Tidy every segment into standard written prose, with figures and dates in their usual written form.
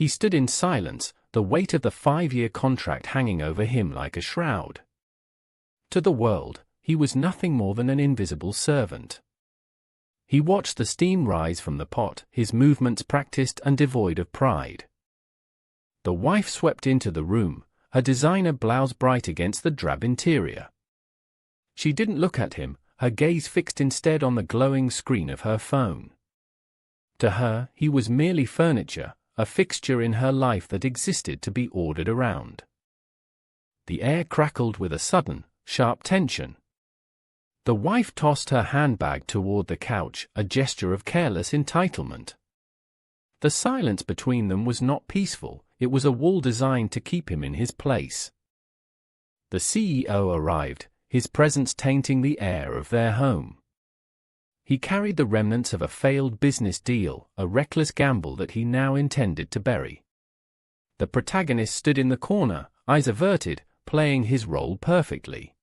He stood in silence, the weight of the 5-year contract hanging over him like a shroud. To the world, he was nothing more than an invisible servant. He watched the steam rise from the pot, his movements practiced and devoid of pride. The wife swept into the room, her designer blouse bright against the drab interior. She didn't look at him, her gaze fixed instead on the glowing screen of her phone. To her, he was merely furniture, a fixture in her life that existed to be ordered around. The air crackled with a sudden, sharp tension. The wife tossed her handbag toward the couch, a gesture of careless entitlement. The silence between them was not peaceful, it was a wall designed to keep him in his place. The CEO arrived, his presence tainting the air of their home. He carried the remnants of a failed business deal, a reckless gamble that he now intended to bury. The protagonist stood in the corner, eyes averted, playing his role perfectly.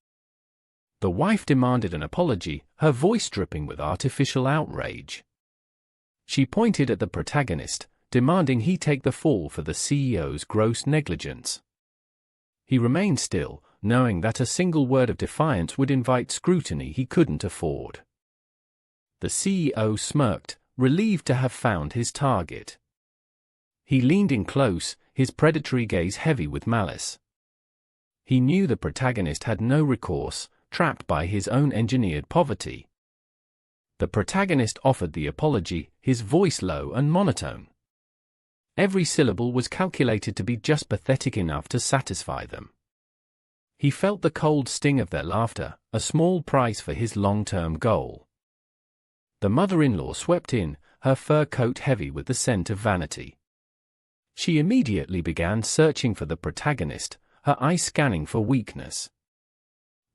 The wife demanded an apology, her voice dripping with artificial outrage. She pointed at the protagonist, demanding he take the fall for the CEO's gross negligence. He remained still, knowing that a single word of defiance would invite scrutiny he couldn't afford. The CEO smirked, relieved to have found his target. He leaned in close, his predatory gaze heavy with malice. He knew the protagonist had no recourse, trapped by his own engineered poverty. The protagonist offered the apology, his voice low and monotone. Every syllable was calculated to be just pathetic enough to satisfy them. He felt the cold sting of their laughter, a small price for his long-term goal. The mother-in-law swept in, her fur coat heavy with the scent of vanity. She immediately began searching for the protagonist, her eyes scanning for weakness.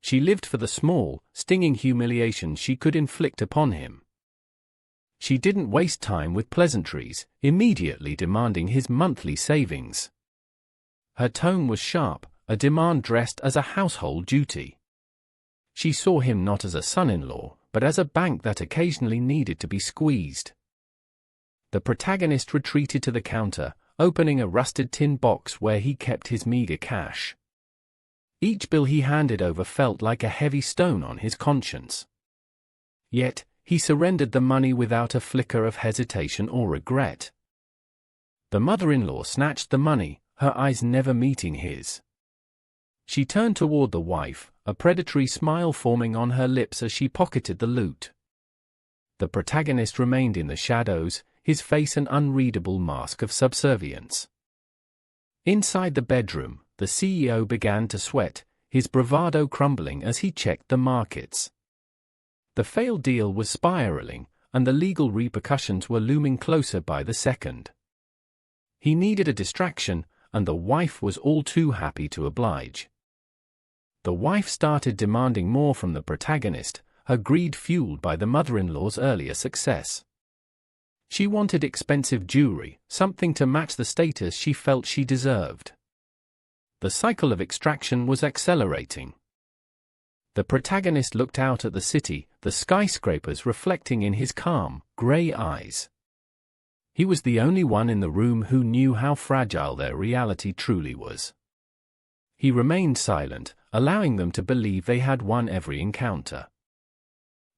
She lived for the small, stinging humiliation she could inflict upon him. She didn't waste time with pleasantries, immediately demanding his monthly savings. Her tone was sharp, a demand dressed as a household duty. She saw him not as a son-in-law, but as a bank that occasionally needed to be squeezed. The protagonist retreated to the counter, opening a rusted tin box where he kept his meager cash. Each bill he handed over felt like a heavy stone on his conscience. Yet, he surrendered the money without a flicker of hesitation or regret. The mother-in-law snatched the money, her eyes never meeting his. She turned toward the wife, a predatory smile forming on her lips as she pocketed the loot. The protagonist remained in the shadows, his face an unreadable mask of subservience. Inside the bedroom, the CEO began to sweat, his bravado crumbling as he checked the markets. The failed deal was spiraling, and the legal repercussions were looming closer by the second. He needed a distraction, and the wife was all too happy to oblige. The wife started demanding more from the protagonist, her greed fueled by the mother-in-law's earlier success. She wanted expensive jewelry, something to match the status she felt she deserved. The cycle of extraction was accelerating. The protagonist looked out at the city, the skyscrapers reflecting in his calm, grey eyes. He was the only one in the room who knew how fragile their reality truly was. He remained silent, allowing them to believe they had won every encounter.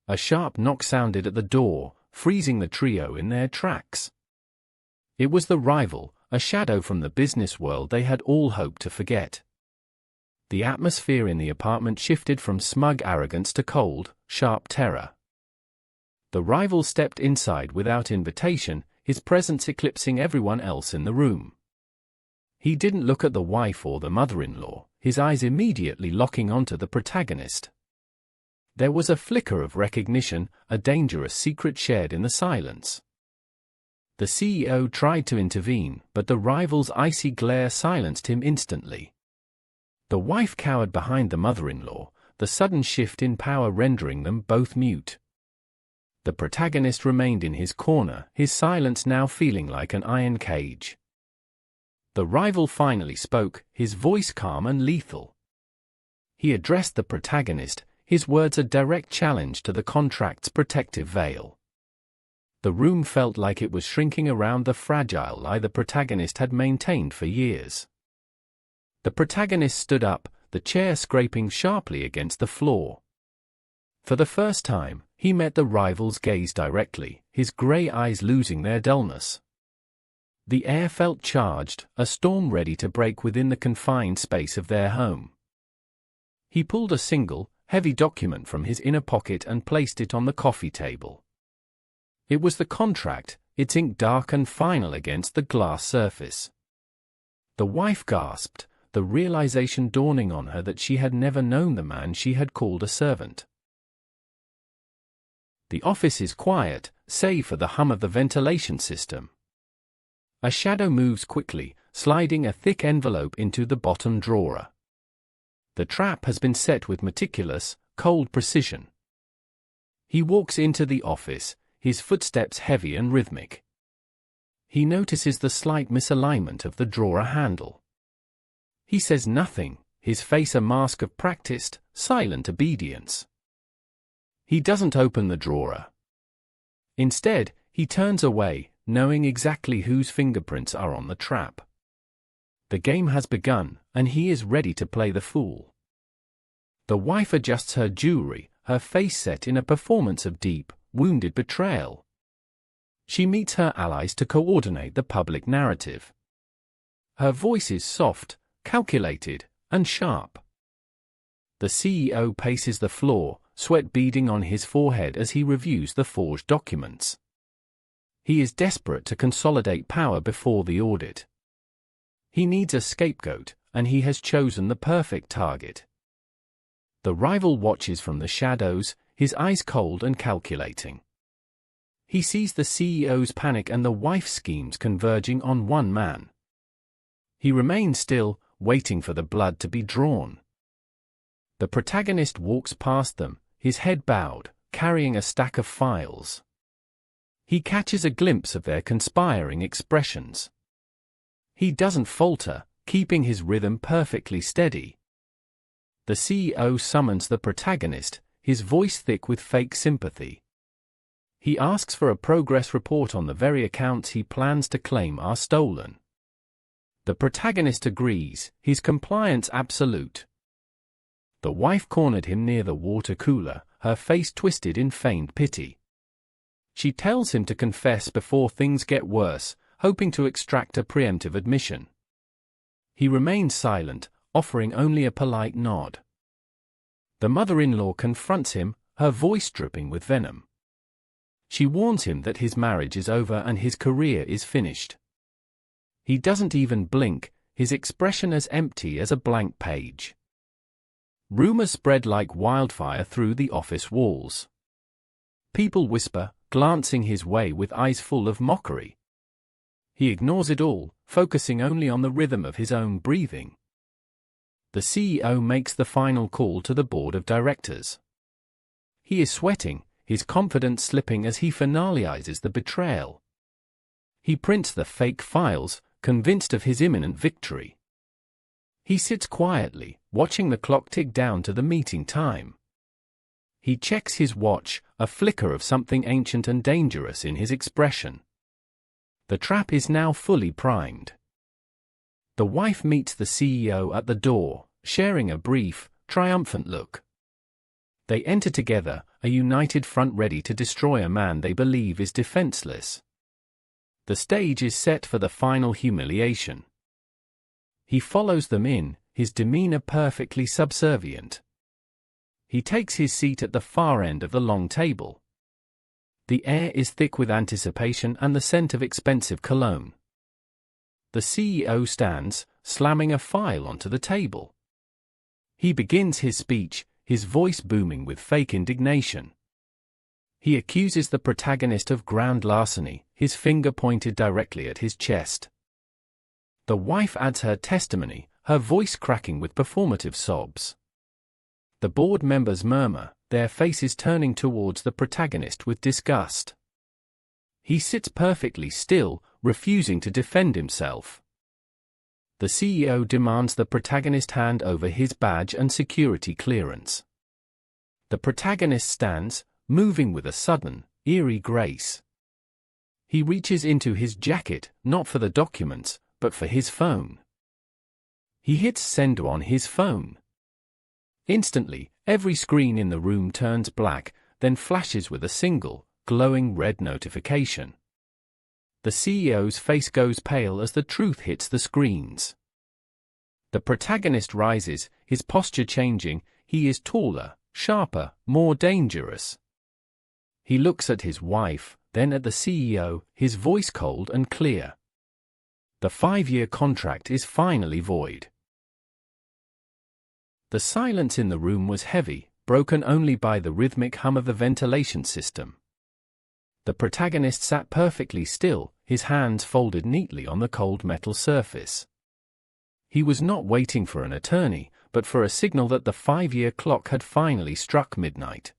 A sharp knock sounded at the door, freezing the trio in their tracks. It was the rival, a shadow from the business world they had all hoped to forget. The atmosphere in the apartment shifted from smug arrogance to cold, sharp terror. The rival stepped inside without invitation, his presence eclipsing everyone else in the room. He didn't look at the wife or the mother-in-law, his eyes immediately locking onto the protagonist. There was a flicker of recognition, a dangerous secret shared in the silence. The CEO tried to intervene, but the rival's icy glare silenced him instantly. The wife cowered behind the mother-in-law, the sudden shift in power rendering them both mute. The protagonist remained in his corner, his silence now feeling like an iron cage. The rival finally spoke, his voice calm and lethal. He addressed the protagonist, his words a direct challenge to the contract's protective veil. The room felt like it was shrinking around the fragile lie the protagonist had maintained for years. The protagonist stood up, the chair scraping sharply against the floor. For the first time, he met the rival's gaze directly, his grey eyes losing their dullness. The air felt charged, a storm ready to break within the confined space of their home. He pulled a single, heavy document from his inner pocket and placed it on the coffee table. It was the contract, its ink dark and final against the glass surface. The wife gasped, the realization dawning on her that she had never known the man she had called a servant. The office is quiet, save for the hum of the ventilation system. A shadow moves quickly, sliding a thick envelope into the bottom drawer. The trap has been set with meticulous, cold precision. He walks into the office, his footsteps heavy and rhythmic. He notices the slight misalignment of the drawer handle. He says nothing, his face a mask of practiced, silent obedience. He doesn't open the drawer. Instead, he turns away, knowing exactly whose fingerprints are on the trap. The game has begun, and he is ready to play the fool. The wife adjusts her jewelry, her face set in a performance of deep, wounded betrayal. She meets her allies to coordinate the public narrative. Her voice is soft, calculated, and sharp. The CEO paces the floor, sweat beading on his forehead as he reviews the forged documents. He is desperate to consolidate power before the audit. He needs a scapegoat, and he has chosen the perfect target. The rival watches from the shadows, his eyes cold and calculating. He sees the CEO's panic and the wife's schemes converging on one man. He remains still, waiting for the blood to be drawn. The protagonist walks past them, his head bowed, carrying a stack of files. He catches a glimpse of their conspiring expressions. He doesn't falter, keeping his rhythm perfectly steady. The CEO summons the protagonist, his voice thick with fake sympathy. He asks for a progress report on the very accounts he plans to claim are stolen. The protagonist agrees, his compliance absolute. The wife cornered him near the water cooler, her face twisted in feigned pity. She tells him to confess before things get worse, hoping to extract a preemptive admission. He remains silent, offering only a polite nod. The mother-in-law confronts him, her voice dripping with venom. She warns him that his marriage is over and his career is finished. He doesn't even blink, his expression as empty as a blank page. Rumors spread like wildfire through the office walls. People whisper, glancing his way with eyes full of mockery. He ignores it all, focusing only on the rhythm of his own breathing. The CEO makes the final call to the board of directors. He is sweating, his confidence slipping as he finalizes the betrayal. He prints the fake files, convinced of his imminent victory. He sits quietly, watching the clock tick down to the meeting time. He checks his watch, a flicker of something ancient and dangerous in his expression. The trap is now fully primed. The wife meets the CEO at the door, sharing a brief, triumphant look. They enter together, a united front ready to destroy a man they believe is defenseless. The stage is set for the final humiliation. He follows them in, his demeanor perfectly subservient. He takes his seat at the far end of the long table. The air is thick with anticipation and the scent of expensive cologne. The CEO stands, slamming a file onto the table. He begins his speech, his voice booming with fake indignation. He accuses the protagonist of grand larceny, his finger pointed directly at his chest. The wife adds her testimony, her voice cracking with performative sobs. The board members murmur, their faces turning towards the protagonist with disgust. He sits perfectly still, refusing to defend himself. The CEO demands the protagonist hand over his badge and security clearance. The protagonist stands, moving with a sudden, eerie grace. He reaches into his jacket, not for the documents, but for his phone. He hits send on his phone. Instantly, every screen in the room turns black, then flashes with a single, glowing red notification. The CEO's face goes pale as the truth hits the screens. The protagonist rises, his posture changing. He is taller, sharper, more dangerous. He looks at his wife, then at the CEO, his voice cold and clear. The 5-year contract is finally void. The silence in the room was heavy, broken only by the rhythmic hum of the ventilation system. The protagonist sat perfectly still, his hands folded neatly on the cold metal surface. He was not waiting for an attorney, but for a signal that the 5-year clock had finally struck midnight.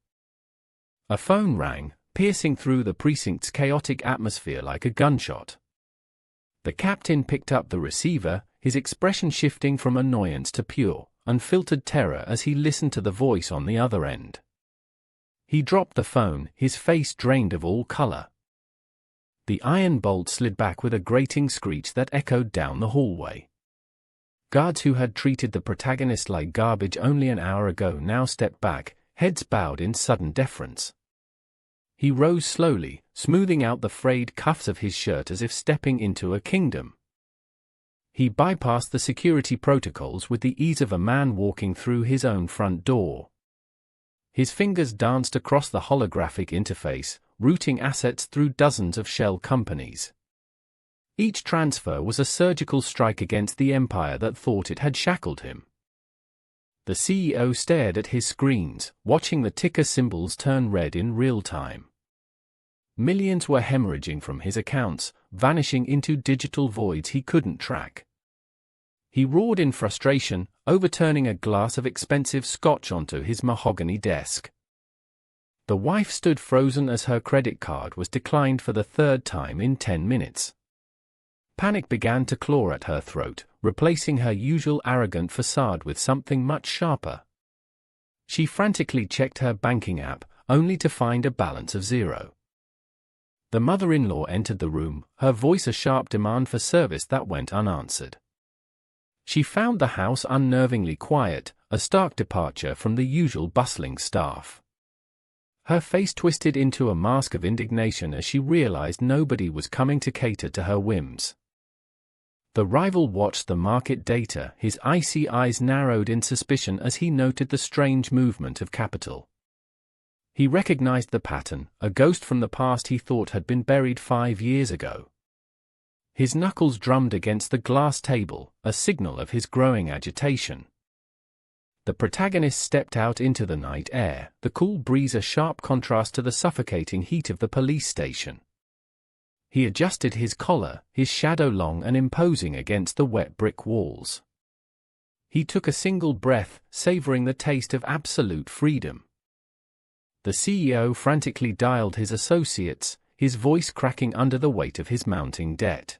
A phone rang, piercing through the precinct's chaotic atmosphere like a gunshot. The captain picked up the receiver, his expression shifting from annoyance to pure, unfiltered terror as he listened to the voice on the other end. He dropped the phone, his face drained of all color. The iron bolt slid back with a grating screech that echoed down the hallway. Guards who had treated the protagonist like garbage only an hour ago now stepped back, heads bowed in sudden deference. He rose slowly, smoothing out the frayed cuffs of his shirt as if stepping into a kingdom. He bypassed the security protocols with the ease of a man walking through his own front door. His fingers danced across the holographic interface, routing assets through dozens of shell companies. Each transfer was a surgical strike against the empire that thought it had shackled him. The CEO stared at his screens, watching the ticker symbols turn red in real time. Millions were hemorrhaging from his accounts, vanishing into digital voids he couldn't track. He roared in frustration, overturning a glass of expensive scotch onto his mahogany desk. The wife stood frozen as her credit card was declined for the 3rd time in 10 minutes. Panic began to claw at her throat, replacing her usual arrogant facade with something much sharper. She frantically checked her banking app, only to find a balance of 0. The mother-in-law entered the room, her voice a sharp demand for service that went unanswered. She found the house unnervingly quiet, a stark departure from the usual bustling staff. Her face twisted into a mask of indignation as she realized nobody was coming to cater to her whims. The rival watched the market data, his icy eyes narrowed in suspicion as he noted the strange movement of capital. He recognized the pattern, a ghost from the past he thought had been buried 5 years ago. His knuckles drummed against the glass table, a signal of his growing agitation. The protagonist stepped out into the night air, the cool breeze a sharp contrast to the suffocating heat of the police station. He adjusted his collar, his shadow long and imposing against the wet brick walls. He took a single breath, savoring the taste of absolute freedom. The CEO frantically dialed his associates, his voice cracking under the weight of his mounting debt.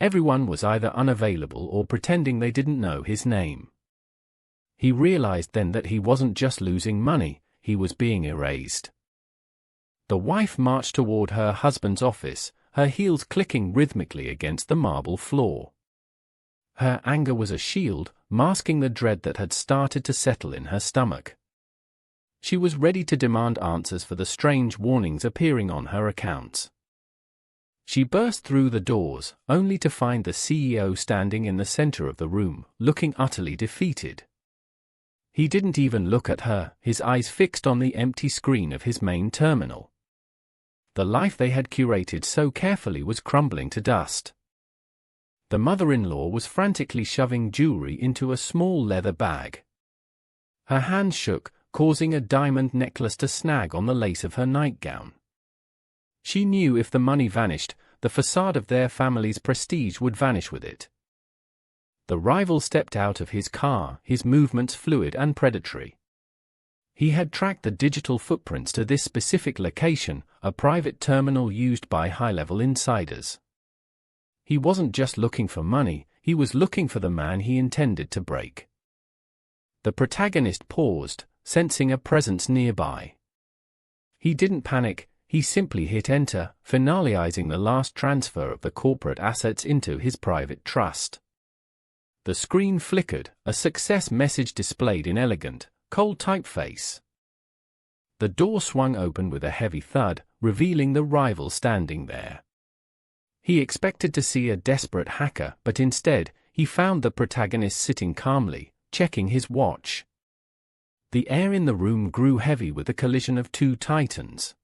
Everyone was either unavailable or pretending they didn't know his name. He realized then that he wasn't just losing money, he was being erased. The wife marched toward her husband's office, her heels clicking rhythmically against the marble floor. Her anger was a shield, masking the dread that had started to settle in her stomach. She was ready to demand answers for the strange warnings appearing on her accounts. She burst through the doors, only to find the CEO standing in the center of the room, looking utterly defeated. He didn't even look at her, his eyes fixed on the empty screen of his main terminal. The life they had curated so carefully was crumbling to dust. The mother-in-law was frantically shoving jewelry into a small leather bag. Her hands shook, causing a diamond necklace to snag on the lace of her nightgown. She knew if the money vanished, the facade of their family's prestige would vanish with it. The rival stepped out of his car, his movements fluid and predatory. He had tracked the digital footprints to this specific location, a private terminal used by high-level insiders. He wasn't just looking for money, he was looking for the man he intended to break. The protagonist paused, sensing a presence nearby. He didn't panic, he simply hit enter, finalizing the last transfer of the corporate assets into his private trust. The screen flickered, a success message displayed in elegant, cold typeface. The door swung open with a heavy thud, revealing the rival standing there. He expected to see a desperate hacker, but instead, he found the protagonist sitting calmly, checking his watch. The air in the room grew heavy with the collision of two titans.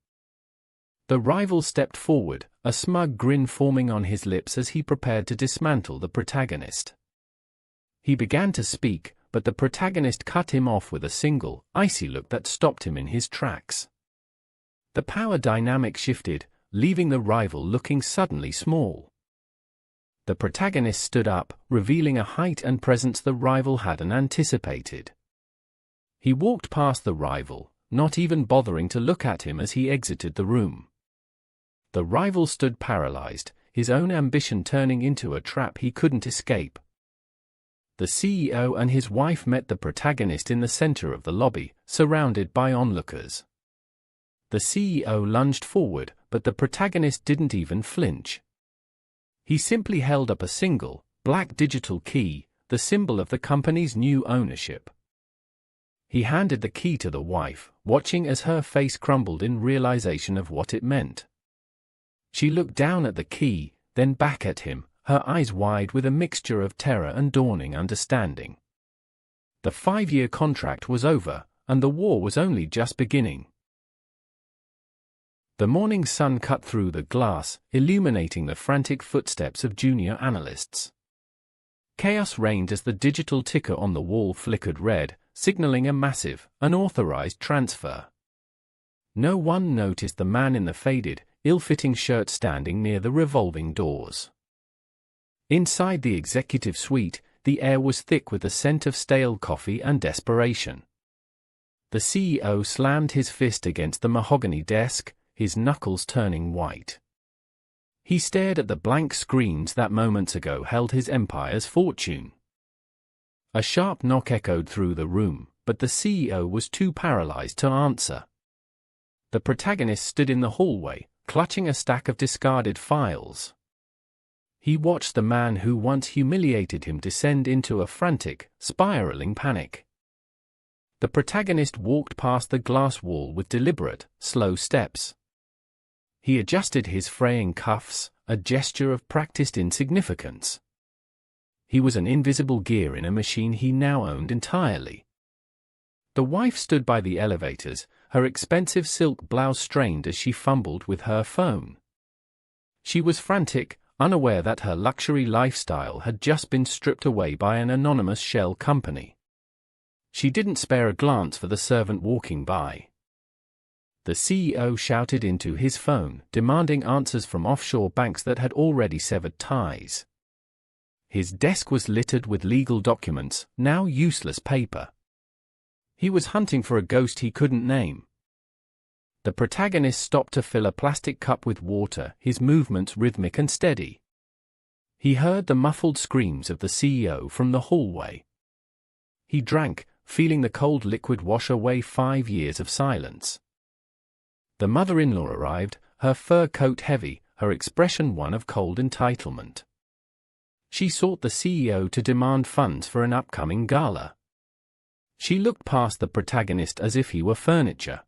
The rival stepped forward, a smug grin forming on his lips as he prepared to dismantle the protagonist. He began to speak, but the protagonist cut him off with a single, icy look that stopped him in his tracks. The power dynamic shifted, leaving the rival looking suddenly small. The protagonist stood up, revealing a height and presence the rival hadn't anticipated. He walked past the rival, not even bothering to look at him as he exited the room. The rival stood paralyzed, his own ambition turning into a trap he couldn't escape. The CEO and his wife met the protagonist in the center of the lobby, surrounded by onlookers. The CEO lunged forward, but the protagonist didn't even flinch. He simply held up a single, black digital key, the symbol of the company's new ownership. He handed the key to the wife, watching as her face crumbled in realization of what it meant. She looked down at the key, then back at him, her eyes wide with a mixture of terror and dawning understanding. The 5-year contract was over, and the war was only just beginning. The morning sun cut through the glass, illuminating the frantic footsteps of junior analysts. Chaos reigned as the digital ticker on the wall flickered red, signaling a massive, unauthorized transfer. No one noticed the man in the faded, ill-fitting shirt standing near the revolving doors. Inside the executive suite, the air was thick with the scent of stale coffee and desperation. The CEO slammed his fist against the mahogany desk, his knuckles turning white. He stared at the blank screens that moments ago held his empire's fortune. A sharp knock echoed through the room, but the CEO was too paralyzed to answer. The protagonist stood in the hallway, clutching a stack of discarded files. He watched the man who once humiliated him descend into a frantic, spiraling panic. The protagonist walked past the glass wall with deliberate, slow steps. He adjusted his fraying cuffs, a gesture of practiced insignificance. He was an invisible gear in a machine he now owned entirely. The wife stood by the elevators, her expensive silk blouse strained as she fumbled with her phone. She was frantic, unaware that her luxury lifestyle had just been stripped away by an anonymous shell company. She didn't spare a glance for the servant walking by. The CEO shouted into his phone, demanding answers from offshore banks that had already severed ties. His desk was littered with legal documents, now useless paper. He was hunting for a ghost he couldn't name. The protagonist stopped to fill a plastic cup with water, his movements rhythmic and steady. He heard the muffled screams of the CEO from the hallway. He drank, feeling the cold liquid wash away 5 years of silence. The mother-in-law arrived, her fur coat heavy, her expression one of cold entitlement. She sought the CEO to demand funds for an upcoming gala. She looked past the protagonist as if he were furniture.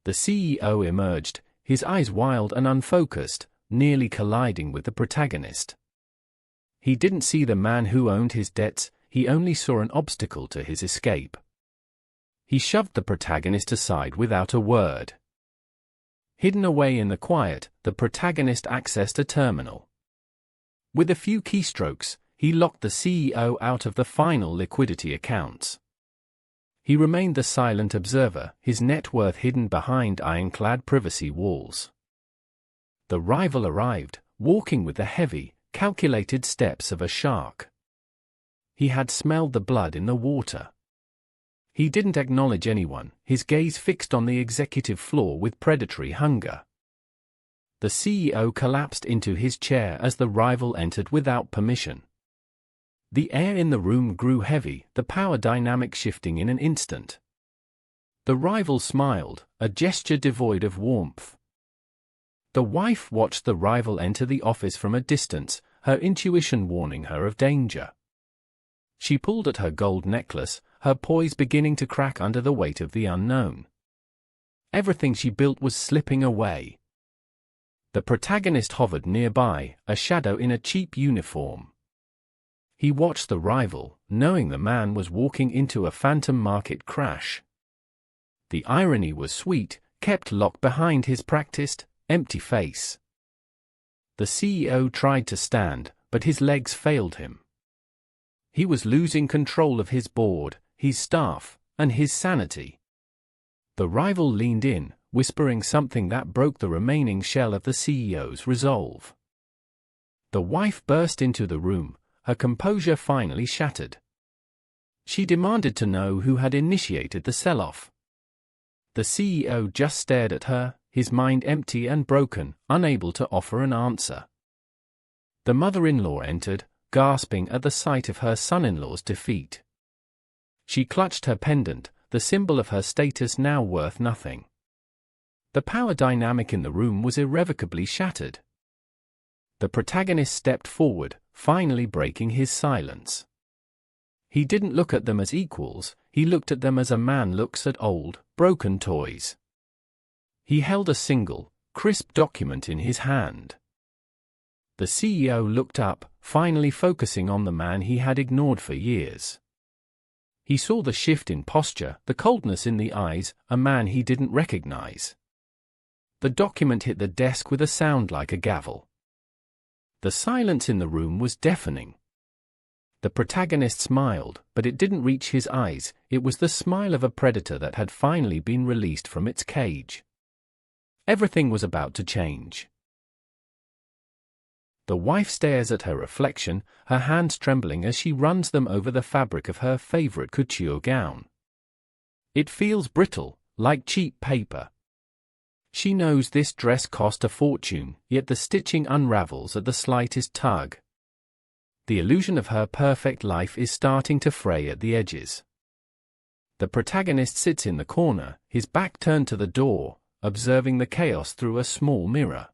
The CEO emerged, his eyes wild and unfocused, nearly colliding with the protagonist. He didn't see the man who owned his debts, he only saw an obstacle to his escape. He shoved the protagonist aside without a word. Hidden away in the quiet, the protagonist accessed a terminal. With a few keystrokes, he locked the CEO out of the final liquidity accounts. He remained the silent observer, his net worth hidden behind ironclad privacy walls. The rival arrived, walking with the heavy, calculated steps of a shark. He had smelled the blood in the water. He didn't acknowledge anyone, his gaze fixed on the executive floor with predatory hunger. The CEO collapsed into his chair as the rival entered without permission. The air in the room grew heavy, the power dynamic shifting in an instant. The rival smiled, a gesture devoid of warmth. The wife watched the rival enter the office from a distance, her intuition warning her of danger. She pulled at her gold necklace, her poise beginning to crack under the weight of the unknown. Everything she built was slipping away. The protagonist hovered nearby, a shadow in a cheap uniform. He watched the rival, knowing the man was walking into a phantom market crash. The irony was sweet, kept locked behind his practiced, empty face. The CEO tried to stand, but his legs failed him. He was losing control of his board, his staff, and his sanity. The rival leaned in, whispering something that broke the remaining shell of the CEO's resolve. The wife burst into the room, her composure finally shattered. She demanded to know who had initiated the sell-off. The CEO just stared at her, his mind empty and broken, unable to offer an answer. The mother-in-law entered, gasping at the sight of her son-in-law's defeat. She clutched her pendant, the symbol of her status now worth nothing. The power dynamic in the room was irrevocably shattered. The protagonist stepped forward, finally breaking his silence. He didn't look at them as equals, he looked at them as a man looks at old, broken toys. He held a single, crisp document in his hand. The CEO looked up, finally focusing on the man he had ignored for years. He saw the shift in posture, the coldness in the eyes, a man he didn't recognize. The document hit the desk with a sound like a gavel. The silence in the room was deafening. The protagonist smiled, but it didn't reach his eyes, it was the smile of a predator that had finally been released from its cage. Everything was about to change. The wife stares at her reflection, her hands trembling as she runs them over the fabric of her favorite couture gown. It feels brittle, like cheap paper. She knows this dress cost a fortune, yet the stitching unravels at the slightest tug. The illusion of her perfect life is starting to fray at the edges. The protagonist sits in the corner, his back turned to the door, observing the chaos through a small mirror.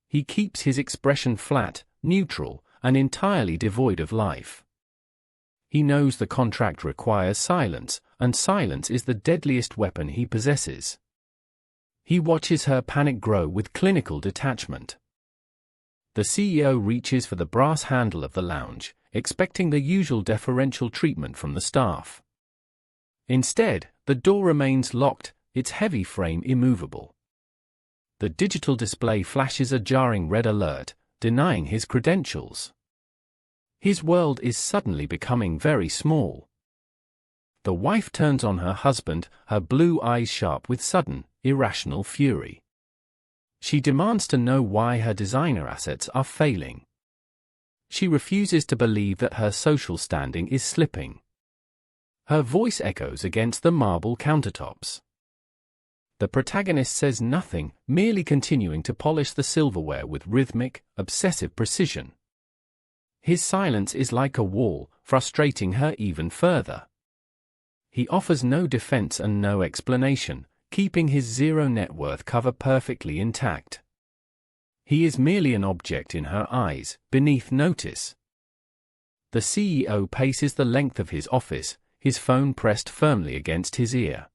He keeps his expression flat, neutral, and entirely devoid of life. He knows the contract requires silence, and silence is the deadliest weapon he possesses. He watches her panic grow with clinical detachment. The CEO reaches for the brass handle of the lounge, expecting the usual deferential treatment from the staff. Instead, the door remains locked, its heavy frame immovable. The digital display flashes a jarring red alert, denying his credentials. His world is suddenly becoming very small. The wife turns on her husband, her blue eyes sharp with sudden, irrational fury. She demands to know why her designer assets are failing. She refuses to believe that her social standing is slipping. Her voice echoes against the marble countertops. The protagonist says nothing, merely continuing to polish the silverware with rhythmic, obsessive precision. His silence is like a wall, frustrating her even further. He offers no defense and no explanation, keeping his zero net worth cover perfectly intact. He is merely an object in her eyes, beneath notice. The CEO paces the length of his office, his phone pressed firmly against his ear.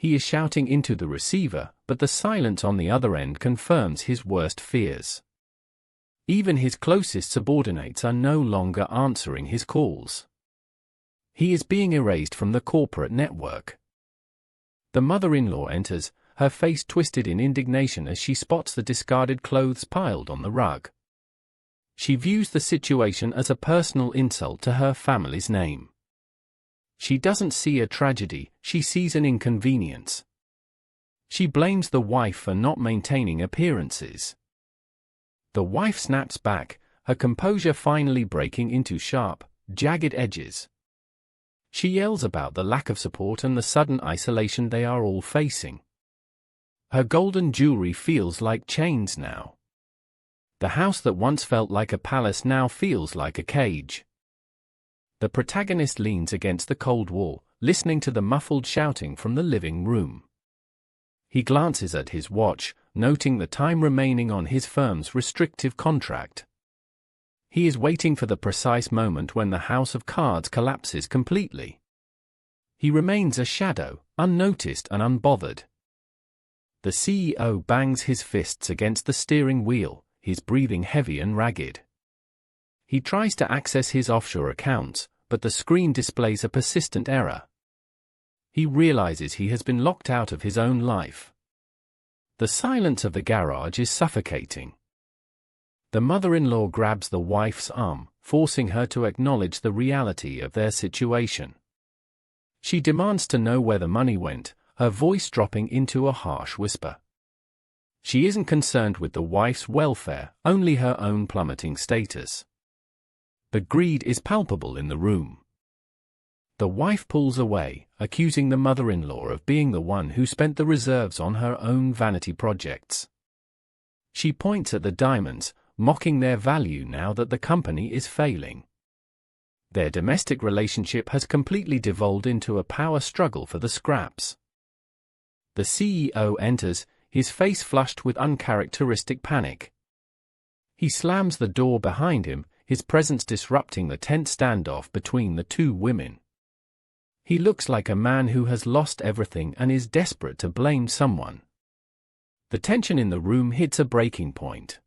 He is shouting into the receiver, but the silence on the other end confirms his worst fears. Even his closest subordinates are no longer answering his calls. He is being erased from the corporate network. The mother-in-law enters, her face twisted in indignation as she spots the discarded clothes piled on the rug. She views the situation as a personal insult to her family's name. She doesn't see a tragedy, she sees an inconvenience. She blames the wife for not maintaining appearances. The wife snaps back, her composure finally breaking into sharp, jagged edges. She yells about the lack of support and the sudden isolation they are all facing. Her golden jewelry feels like chains now. The house that once felt like a palace now feels like a cage. The protagonist leans against the cold wall, listening to the muffled shouting from the living room. He glances at his watch, noting the time remaining on his firm's restrictive contract. He is waiting for the precise moment when the house of cards collapses completely. He remains a shadow, unnoticed and unbothered. The CEO bangs his fists against the steering wheel, his breathing heavy and ragged. He tries to access his offshore accounts, but the screen displays a persistent error. He realizes he has been locked out of his own life. The silence of the garage is suffocating. The mother-in-law grabs the wife's arm, forcing her to acknowledge the reality of their situation. She demands to know where the money went, her voice dropping into a harsh whisper. She isn't concerned with the wife's welfare, only her own plummeting status. The greed is palpable in the room. The wife pulls away, accusing the mother-in-law of being the one who spent the reserves on her own vanity projects. She points at the diamonds, mocking their value now that the company is failing. Their domestic relationship has completely devolved into a power struggle for the scraps. The CEO enters, his face flushed with uncharacteristic panic. He slams the door behind him, his presence disrupting the tense standoff between the two women. He looks like a man who has lost everything and is desperate to blame someone. The tension in the room hits a breaking point.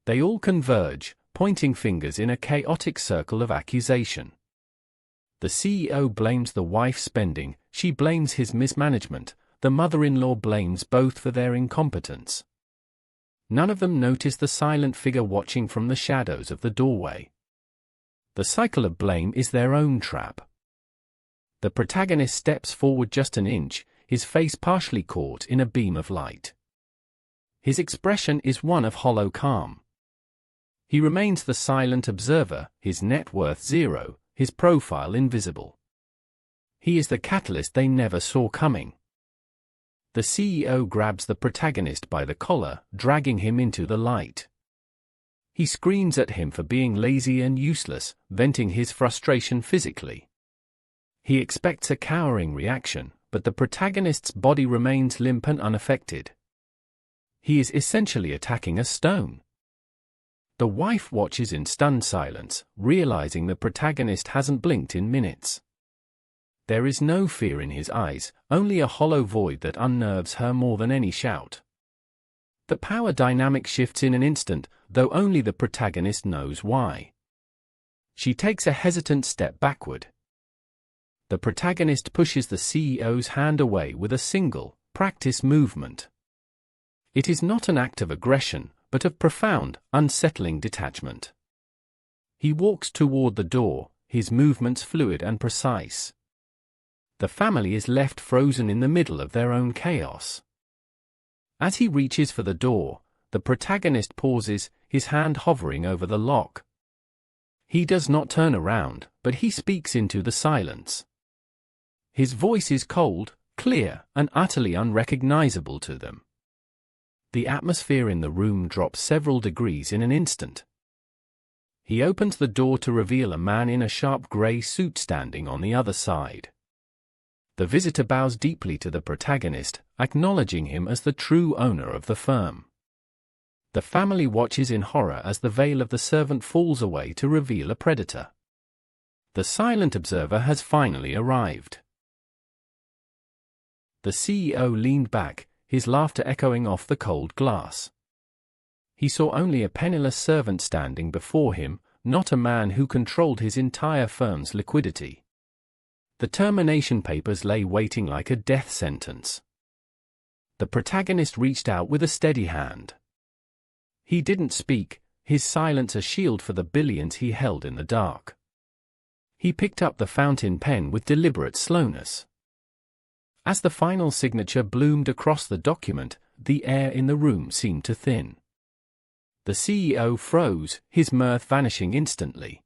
They all converge, pointing fingers in a chaotic circle of accusation. The CEO blames the wife's spending, she blames his mismanagement, the mother-in-law blames both for their incompetence. None of them notice the silent figure watching from the shadows of the doorway. The cycle of blame is their own trap. The protagonist steps forward just an inch, his face partially caught in a beam of light. His expression is one of hollow calm. He remains the silent observer, his net worth zero, his profile invisible. He is the catalyst they never saw coming. The CEO grabs the protagonist by the collar, dragging him into the light. He screams at him for being lazy and useless, venting his frustration physically. He expects a cowering reaction, but the protagonist's body remains limp and unaffected. He is essentially attacking a stone. The wife watches in stunned silence, realizing the protagonist hasn't blinked in minutes. There is no fear in his eyes, only a hollow void that unnerves her more than any shout. The power dynamic shifts in an instant, though only the protagonist knows why. She takes a hesitant step backward. The protagonist pushes the CEO's hand away with a single, practiced movement. It is not an act of aggression, but of profound, unsettling detachment. He walks toward the door, his movements fluid and precise. The family is left frozen in the middle of their own chaos. As he reaches for the door, the protagonist pauses, his hand hovering over the lock. He does not turn around, but he speaks into the silence. His voice is cold, clear, and utterly unrecognizable to them. The atmosphere in the room drops several degrees in an instant. He opens the door to reveal a man in a sharp gray suit standing on the other side. The visitor bows deeply to the protagonist, acknowledging him as the true owner of the firm. The family watches in horror as the veil of the servant falls away to reveal a predator. The silent observer has finally arrived. The CEO leaned back, his laughter echoing off the cold glass. He saw only a penniless servant standing before him, not a man who controlled his entire firm's liquidity. The termination papers lay waiting like a death sentence. The protagonist reached out with a steady hand. He didn't speak, his silence a shield for the billions he held in the dark. He picked up the fountain pen with deliberate slowness. As the final signature bloomed across the document, the air in the room seemed to thin. The CEO froze, his mirth vanishing instantly.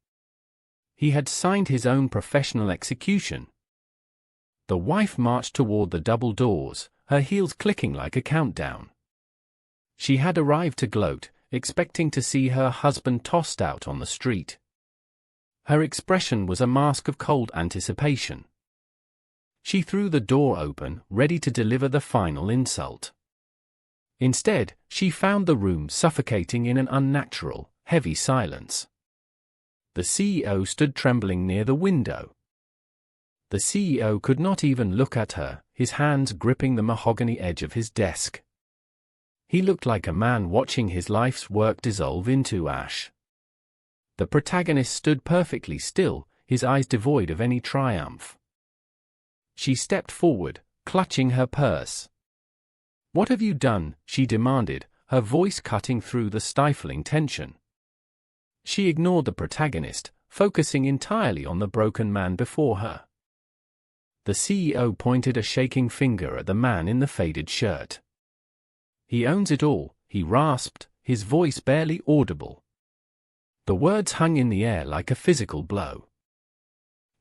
He had signed his own professional execution. The wife marched toward the double doors, her heels clicking like a countdown. She had arrived to gloat, expecting to see her husband tossed out on the street. Her expression was a mask of cold anticipation. She threw the door open, ready to deliver the final insult. Instead, she found the room suffocating in an unnatural, heavy silence. The CEO stood trembling near the window. The CEO could not even look at her, his hands gripping the mahogany edge of his desk. He looked like a man watching his life's work dissolve into ash. The protagonist stood perfectly still, his eyes devoid of any triumph. She stepped forward, clutching her purse. "What have you done?" she demanded, her voice cutting through the stifling tension. She ignored the protagonist, focusing entirely on the broken man before her. The CEO pointed a shaking finger at the man in the faded shirt. "He owns it all," he rasped, his voice barely audible. The words hung in the air like a physical blow.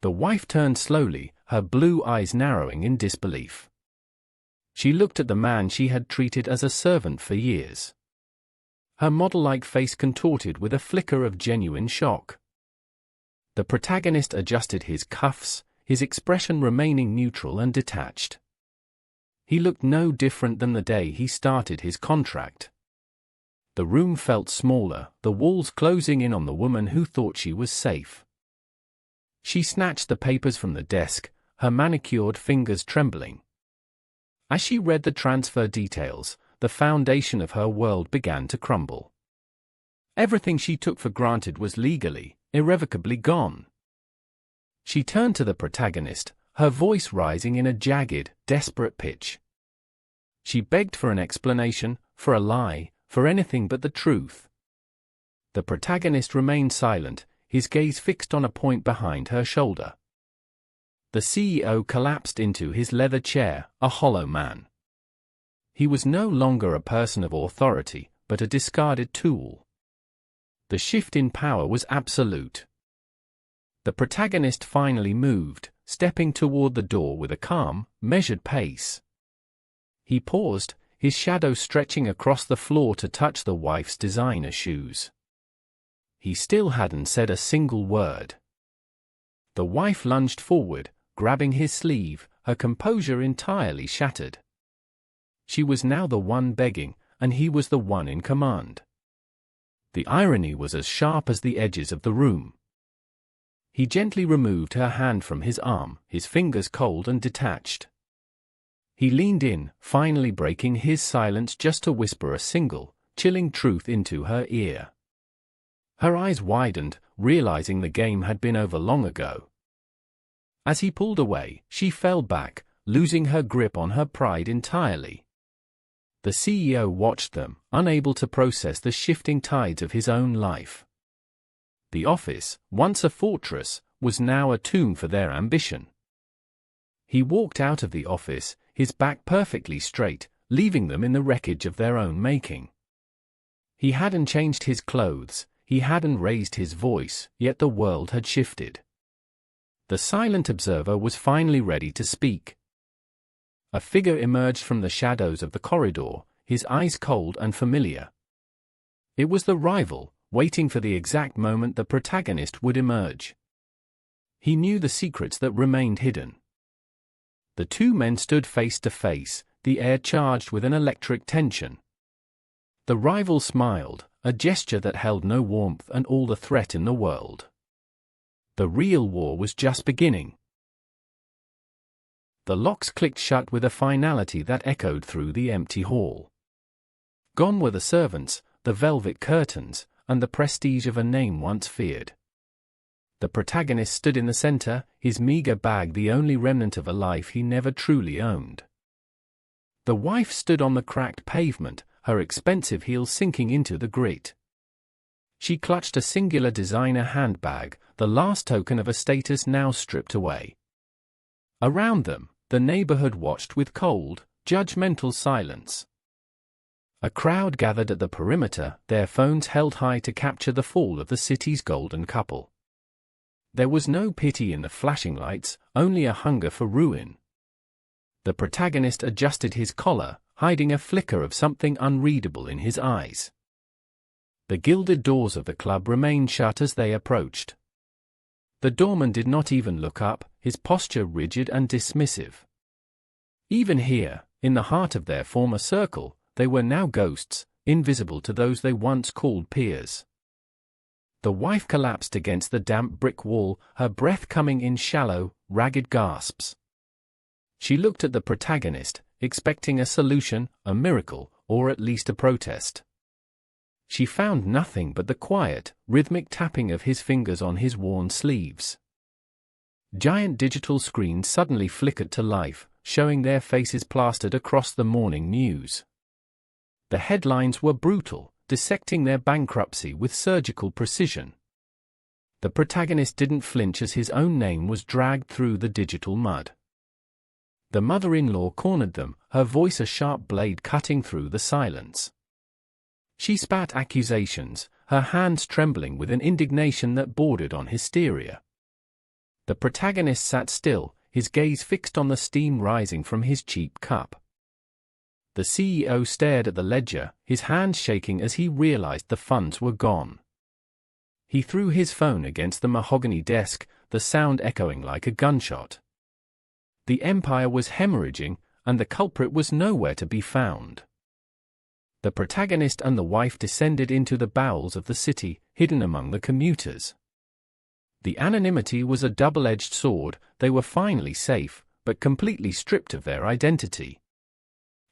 The wife turned slowly, her blue eyes narrowing in disbelief. She looked at the man she had treated as a servant for years. Her model-like face contorted with a flicker of genuine shock. The protagonist adjusted his cuffs, his expression remaining neutral and detached. He looked no different than the day he started his contract. The room felt smaller, the walls closing in on the woman who thought she was safe. She snatched the papers from the desk, her manicured fingers trembling. As she read the transfer details, the foundation of her world began to crumble. Everything she took for granted was legally, irrevocably gone. She turned to the protagonist, her voice rising in a jagged, desperate pitch. She begged for an explanation, for a lie, for anything but the truth. The protagonist remained silent, his gaze fixed on a point behind her shoulder. The CEO collapsed into his leather chair, a hollow man. He was no longer a person of authority, but a discarded tool. The shift in power was absolute. The protagonist finally moved, stepping toward the door with a calm, measured pace. He paused, his shadow stretching across the floor to touch the wife's designer shoes. He still hadn't said a single word. The wife lunged forward, grabbing his sleeve, her composure entirely shattered. She was now the one begging, and he was the one in command. The irony was as sharp as the edges of the room. He gently removed her hand from his arm, his fingers cold and detached. He leaned in, finally breaking his silence just to whisper a single, chilling truth into her ear. Her eyes widened, realizing the game had been over long ago. As he pulled away, she fell back, losing her grip on her pride entirely. The CEO watched them, unable to process the shifting tides of his own life. The office, once a fortress, was now a tomb for their ambition. He walked out of the office, his back perfectly straight, leaving them in the wreckage of their own making. He hadn't changed his clothes, he hadn't raised his voice, yet the world had shifted. The silent observer was finally ready to speak. A figure emerged from the shadows of the corridor, his eyes cold and familiar. It was the rival, waiting for the exact moment the protagonist would emerge. He knew the secrets that remained hidden. The two men stood face to face, the air charged with an electric tension. The rival smiled, a gesture that held no warmth and all the threat in the world. The real war was just beginning. The locks clicked shut with a finality that echoed through the empty hall. Gone were the servants, the velvet curtains, and the prestige of a name once feared. The protagonist stood in the center, his meager bag the only remnant of a life he never truly owned. The wife stood on the cracked pavement, her expensive heels sinking into the grit. She clutched a singular designer handbag, the last token of a status now stripped away. Around them, the neighborhood watched with cold, judgmental silence. A crowd gathered at the perimeter, their phones held high to capture the fall of the city's golden couple. There was no pity in the flashing lights, only a hunger for ruin. The protagonist adjusted his collar, hiding a flicker of something unreadable in his eyes. The gilded doors of the club remained shut as they approached. The doorman did not even look up, his posture rigid and dismissive. Even here, in the heart of their former circle, they were now ghosts, invisible to those they once called peers. The wife collapsed against the damp brick wall, her breath coming in shallow, ragged gasps. She looked at the protagonist, expecting a solution, a miracle, or at least a protest. She found nothing but the quiet, rhythmic tapping of his fingers on his worn sleeves. Giant digital screens suddenly flickered to life, showing their faces plastered across the morning news. The headlines were brutal, dissecting their bankruptcy with surgical precision. The protagonist didn't flinch as his own name was dragged through the digital mud. The mother-in-law cornered them, her voice a sharp blade cutting through the silence. She spat accusations, her hands trembling with an indignation that bordered on hysteria. The protagonist sat still, his gaze fixed on the steam rising from his cheap cup. The CEO stared at the ledger, his hands shaking as he realized the funds were gone. He threw his phone against the mahogany desk, the sound echoing like a gunshot. The empire was hemorrhaging, and the culprit was nowhere to be found. The protagonist and the wife descended into the bowels of the city, hidden among the commuters. The anonymity was a double-edged sword. They were finally safe, but completely stripped of their identity.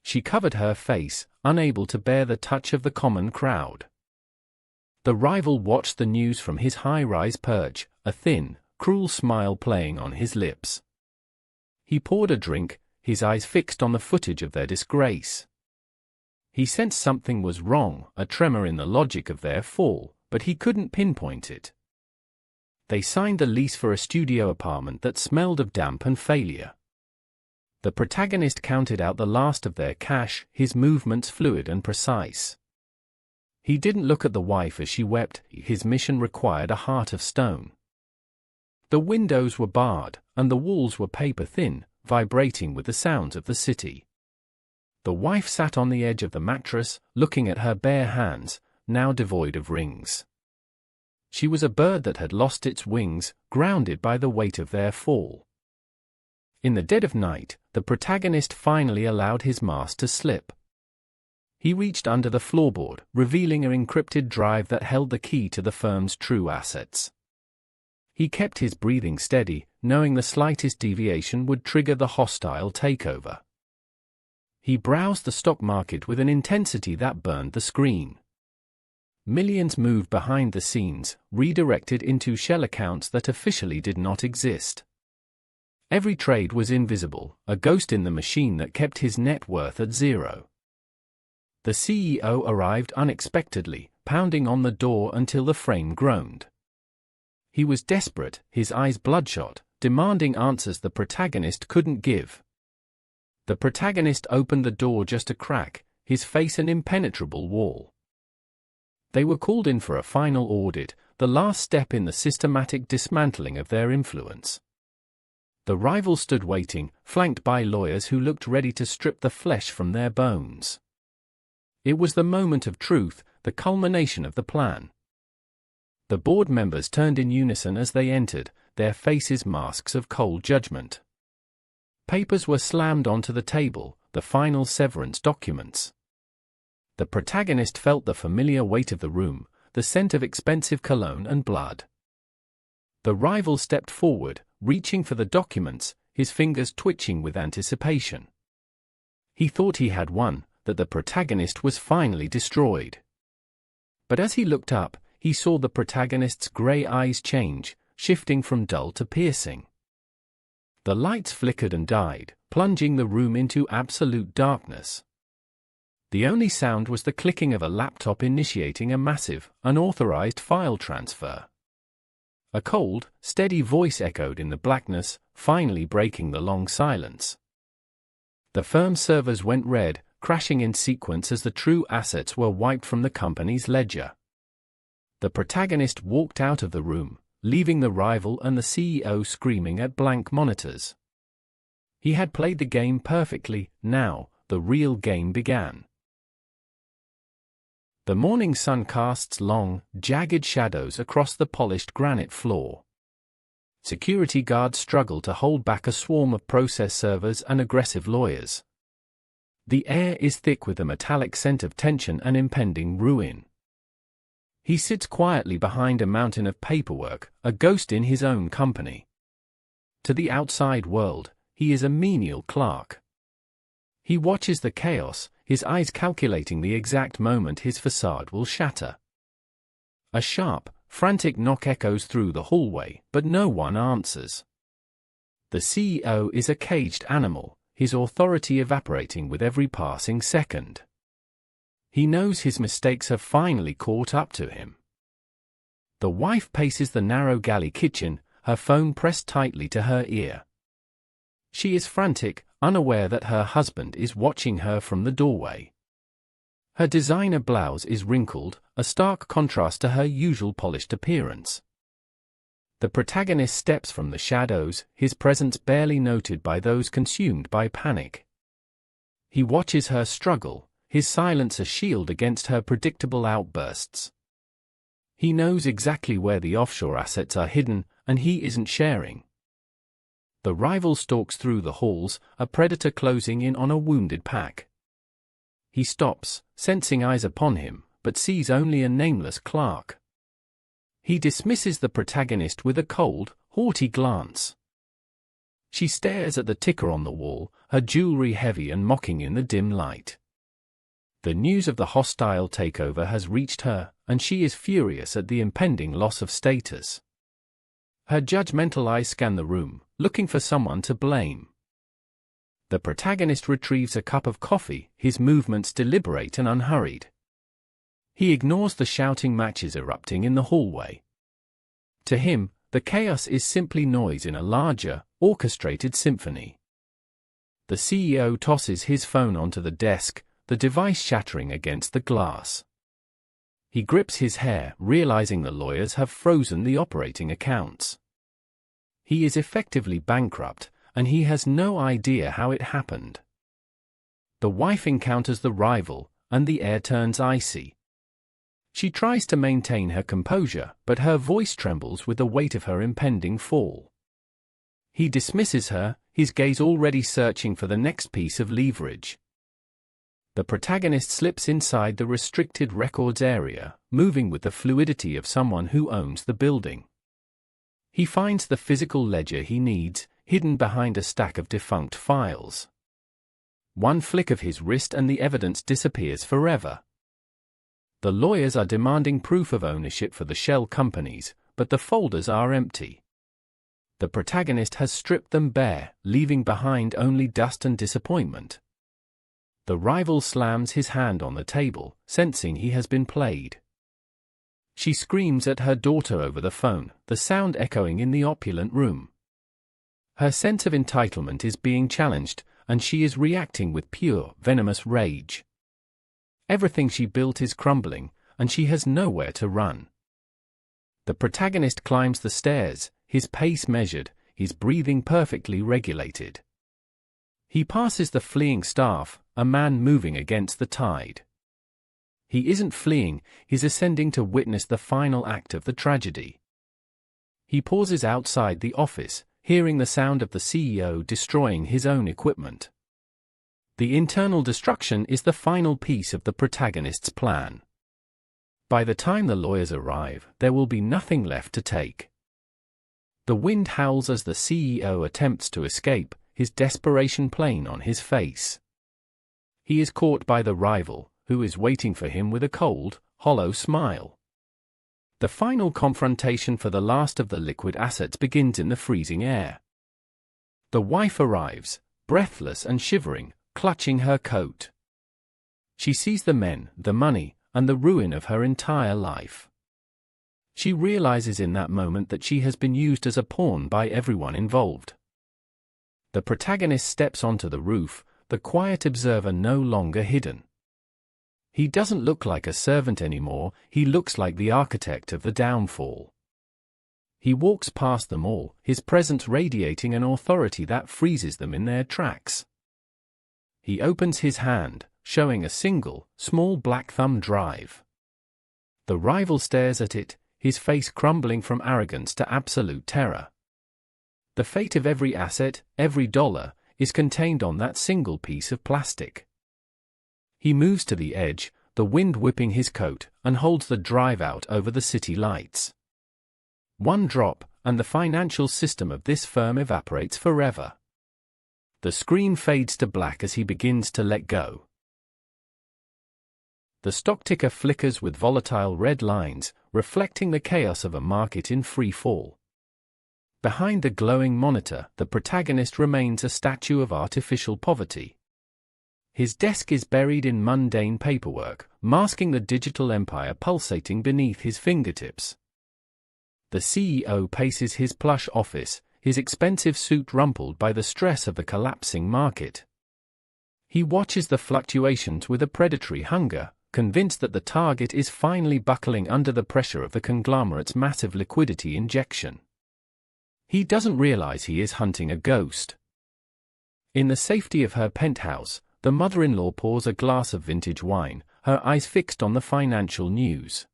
She covered her face, unable to bear the touch of the common crowd. The rival watched the news from his high-rise perch, a thin, cruel smile playing on his lips. He poured a drink, his eyes fixed on the footage of their disgrace. He sensed something was wrong, a tremor in the logic of their fall, but he couldn't pinpoint it. They signed the lease for a studio apartment that smelled of damp and failure. The protagonist counted out the last of their cash, his movements fluid and precise. He didn't look at the wife as she wept, his mission required a heart of stone. The windows were barred, and the walls were paper-thin, vibrating with the sounds of the city. The wife sat on the edge of the mattress, looking at her bare hands, now devoid of rings. She was a bird that had lost its wings, grounded by the weight of their fall. In the dead of night, the protagonist finally allowed his mask to slip. He reached under the floorboard, revealing an encrypted drive that held the key to the firm's true assets. He kept his breathing steady, knowing the slightest deviation would trigger the hostile takeover. He browsed the stock market with an intensity that burned the screen. Millions moved behind the scenes, redirected into shell accounts that officially did not exist. Every trade was invisible, a ghost in the machine that kept his net worth at zero. The CEO arrived unexpectedly, pounding on the door until the frame groaned. He was desperate, his eyes bloodshot, demanding answers the protagonist couldn't give. The protagonist opened the door just a crack, his face an impenetrable wall. They were called in for a final audit, the last step in the systematic dismantling of their influence. The rival stood waiting, flanked by lawyers who looked ready to strip the flesh from their bones. It was the moment of truth, the culmination of the plan. The board members turned in unison as they entered, their faces masks of cold judgment. Papers were slammed onto the table, the final severance documents. The protagonist felt the familiar weight of the room, the scent of expensive cologne and blood. The rival stepped forward, reaching for the documents, his fingers twitching with anticipation. He thought he had won, that the protagonist was finally destroyed. But as he looked up, he saw the protagonist's grey eyes change, shifting from dull to piercing. The lights flickered and died, plunging the room into absolute darkness. The only sound was the clicking of a laptop initiating a massive, unauthorized file transfer. A cold, steady voice echoed in the blackness, finally breaking the long silence. The firm's servers went red, crashing in sequence as the true assets were wiped from the company's ledger. The protagonist walked out of the room, leaving the rival and the CEO screaming at blank monitors. He had played the game perfectly, now, the real game began. The morning sun casts long, jagged shadows across the polished granite floor. Security guards struggle to hold back a swarm of process servers and aggressive lawyers. The air is thick with a metallic scent of tension and impending ruin. He sits quietly behind a mountain of paperwork, a ghost in his own company. To the outside world, he is a menial clerk. He watches the chaos, his eyes calculating the exact moment his facade will shatter. A sharp, frantic knock echoes through the hallway, but no one answers. The CEO is a caged animal, his authority evaporating with every passing second. He knows his mistakes have finally caught up to him. The wife paces the narrow galley kitchen, her phone pressed tightly to her ear. She is frantic, unaware that her husband is watching her from the doorway. Her designer blouse is wrinkled, a stark contrast to her usual polished appearance. The protagonist steps from the shadows, his presence barely noted by those consumed by panic. He watches her struggle, his silence a shield against her predictable outbursts. He knows exactly where the offshore assets are hidden, and he isn't sharing. The rival stalks through the halls, a predator closing in on a wounded pack. He stops, sensing eyes upon him, but sees only a nameless clerk. He dismisses the protagonist with a cold, haughty glance. She stares at the ticker on the wall, her jewelry heavy and mocking in the dim light. The news of the hostile takeover has reached her, and she is furious at the impending loss of status. Her judgmental eyes scan the room, looking for someone to blame. The protagonist retrieves a cup of coffee, his movements deliberate and unhurried. He ignores the shouting matches erupting in the hallway. To him, the chaos is simply noise in a larger, orchestrated symphony. The CEO tosses his phone onto the desk, the device shattering against the glass. He grips his hair, realizing the lawyers have frozen the operating accounts. He is effectively bankrupt, and he has no idea how it happened. The wife encounters the rival, and the air turns icy. She tries to maintain her composure, but her voice trembles with the weight of her impending fall. He dismisses her, his gaze already searching for the next piece of leverage. The protagonist slips inside the restricted records area, moving with the fluidity of someone who owns the building. He finds the physical ledger he needs, hidden behind a stack of defunct files. One flick of his wrist and the evidence disappears forever. The lawyers are demanding proof of ownership for the shell companies, but the folders are empty. The protagonist has stripped them bare, leaving behind only dust and disappointment. The rival slams his hand on the table, sensing he has been played. She screams at her daughter over the phone, the sound echoing in the opulent room. Her sense of entitlement is being challenged, and she is reacting with pure, venomous rage. Everything she built is crumbling, and she has nowhere to run. The protagonist climbs the stairs, his pace measured, his breathing perfectly regulated. He passes the fleeing staff, a man moving against the tide. He isn't fleeing, he's ascending to witness the final act of the tragedy. He pauses outside the office, hearing the sound of the CEO destroying his own equipment. The internal destruction is the final piece of the protagonist's plan. By the time the lawyers arrive, there will be nothing left to take. The wind howls as the CEO attempts to escape, his desperation plain on his face. He is caught by the rival, who is waiting for him with a cold, hollow smile. The final confrontation for the last of the liquid assets begins in the freezing air. The wife arrives, breathless and shivering, clutching her coat. She sees the men, the money, and the ruin of her entire life. She realizes in that moment that she has been used as a pawn by everyone involved. The protagonist steps onto the roof, the quiet observer no longer hidden. He doesn't look like a servant anymore, he looks like the architect of the downfall. He walks past them all, his presence radiating an authority that freezes them in their tracks. He opens his hand, showing a single, small black thumb drive. The rival stares at it, his face crumbling from arrogance to absolute terror. The fate of every asset, every dollar, is contained on that single piece of plastic. He moves to the edge, the wind whipping his coat, and holds the drive out over the city lights. One drop, and the financial system of this firm evaporates forever. The screen fades to black as he begins to let go. The stock ticker flickers with volatile red lines, reflecting the chaos of a market in free fall. Behind the glowing monitor, the protagonist remains a statue of artificial poverty. His desk is buried in mundane paperwork, masking the digital empire pulsating beneath his fingertips. The CEO paces his plush office, his expensive suit rumpled by the stress of the collapsing market. He watches the fluctuations with a predatory hunger, convinced that the target is finally buckling under the pressure of the conglomerate's massive liquidity injection. He doesn't realize he is hunting a ghost. In the safety of her penthouse, the mother-in-law pours a glass of vintage wine, her eyes fixed on the financial news.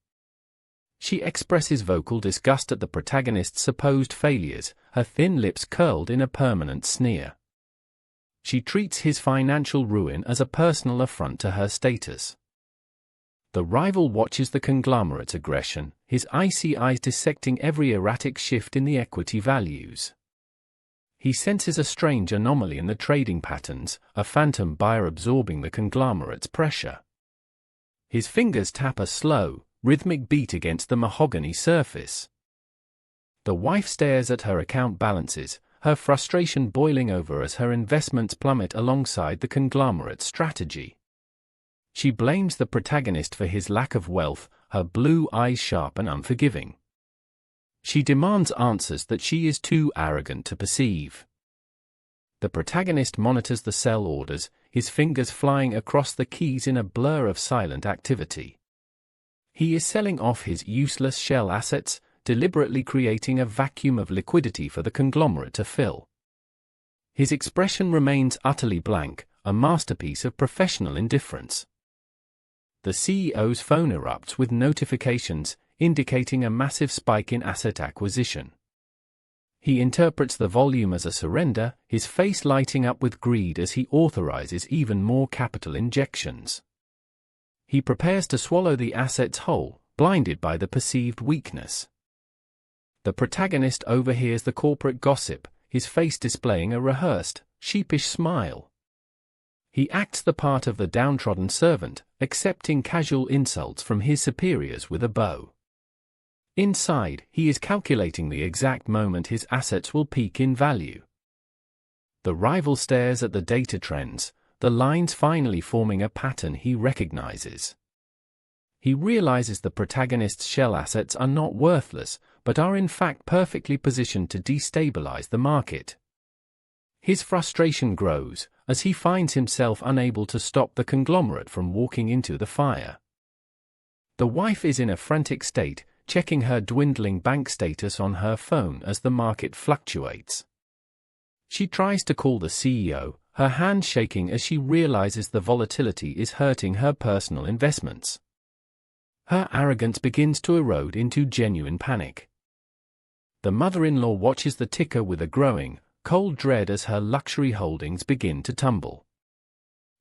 She expresses vocal disgust at the protagonist's supposed failures, her thin lips curled in a permanent sneer. She treats his financial ruin as a personal affront to her status. The rival watches the conglomerate's aggression, his icy eyes dissecting every erratic shift in the equity values. He senses a strange anomaly in the trading patterns, a phantom buyer absorbing the conglomerate's pressure. His fingers tap a slow, rhythmic beat against the mahogany surface. The wife stares at her account balances, her frustration boiling over as her investments plummet alongside the conglomerate's strategy. She blames the protagonist for his lack of wealth, her blue eyes sharp and unforgiving. She demands answers that she is too arrogant to perceive. The protagonist monitors the sell orders, his fingers flying across the keys in a blur of silent activity. He is selling off his useless shell assets, deliberately creating a vacuum of liquidity for the conglomerate to fill. His expression remains utterly blank, a masterpiece of professional indifference. The CEO's phone erupts with notifications, indicating a massive spike in asset acquisition. He interprets the volume as a surrender, his face lighting up with greed as he authorizes even more capital injections. He prepares to swallow the assets whole, blinded by the perceived weakness. The protagonist overhears the corporate gossip, his face displaying a rehearsed, sheepish smile. He acts the part of the downtrodden servant, accepting casual insults from his superiors with a bow. Inside, he is calculating the exact moment his assets will peak in value. The rival stares at the data trends, the lines finally forming a pattern he recognizes. He realizes the protagonist's shell assets are not worthless, but are in fact perfectly positioned to destabilize the market. His frustration grows, as he finds himself unable to stop the conglomerate from walking into the fire. The wife is in a frantic state, checking her dwindling bank status on her phone as the market fluctuates. She tries to call the CEO, her hand shaking as she realizes the volatility is hurting her personal investments. Her arrogance begins to erode into genuine panic. The mother-in-law watches the ticker with a growing, cold dread as her luxury holdings begin to tumble.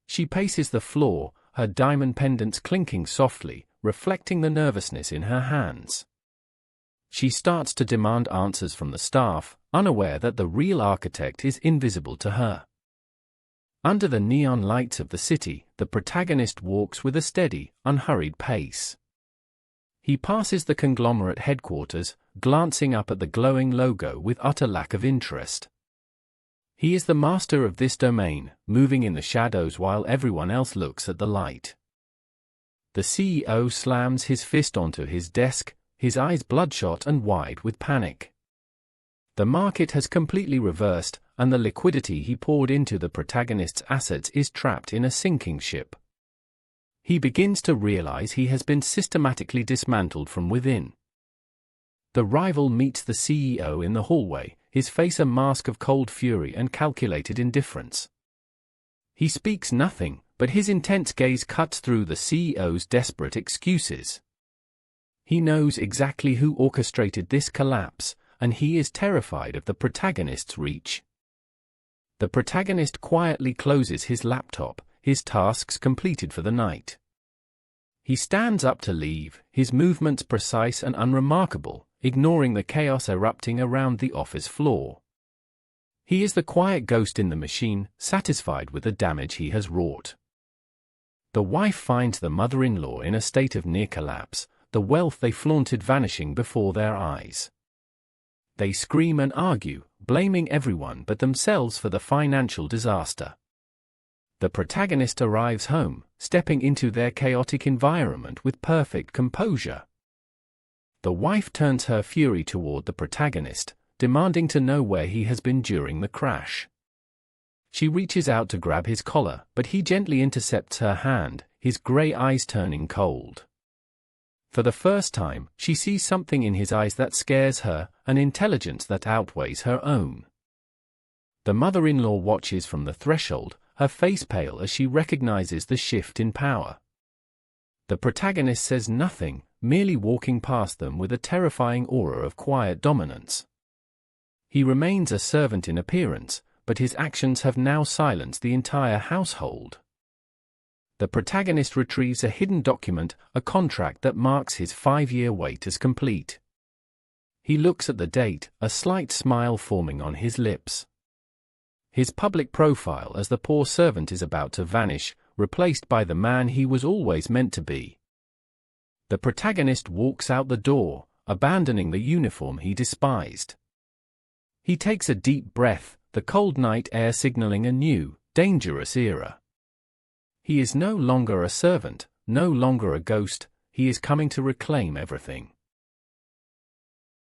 She paces the floor, her diamond pendants clinking softly, reflecting the nervousness in her hands. She starts to demand answers from the staff, unaware that the real architect is invisible to her. Under the neon lights of the city, the protagonist walks with a steady, unhurried pace. He passes the conglomerate headquarters, glancing up at the glowing logo with utter lack of interest. He is the master of this domain, moving in the shadows while everyone else looks at the light. The CEO slams his fist onto his desk, his eyes bloodshot and wide with panic. The market has completely reversed, and the liquidity he poured into the protagonist's assets is trapped in a sinking ship. He begins to realize he has been systematically dismantled from within. The rival meets the CEO in the hallway, his face a mask of cold fury and calculated indifference. He speaks nothing, but his intense gaze cuts through the CEO's desperate excuses. He knows exactly who orchestrated this collapse, and he is terrified of the protagonist's reach. The protagonist quietly closes his laptop, his tasks completed for the night. He stands up to leave, his movements precise and unremarkable, ignoring the chaos erupting around the office floor. He is the quiet ghost in the machine, satisfied with the damage he has wrought. The wife finds the mother-in-law in a state of near collapse, the wealth they flaunted vanishing before their eyes. They scream and argue, blaming everyone but themselves for the financial disaster. The protagonist arrives home, stepping into their chaotic environment with perfect composure. The wife turns her fury toward the protagonist, demanding to know where he has been during the crash. She reaches out to grab his collar, but he gently intercepts her hand, his gray eyes turning cold. For the first time, she sees something in his eyes that scares her, an intelligence that outweighs her own. The mother-in-law watches from the threshold, her face pale as she recognizes the shift in power. The protagonist says nothing, merely walking past them with a terrifying aura of quiet dominance. He remains a servant in appearance, but his actions have now silenced the entire household. The protagonist retrieves a hidden document, a contract that marks his 5-year wait as complete. He looks at the date, a slight smile forming on his lips. His public profile as the poor servant is about to vanish, replaced by the man he was always meant to be. The protagonist walks out the door, abandoning the uniform he despised. He takes a deep breath, the cold night air signaling a new, dangerous era. He is no longer a servant, no longer a ghost, he is coming to reclaim everything.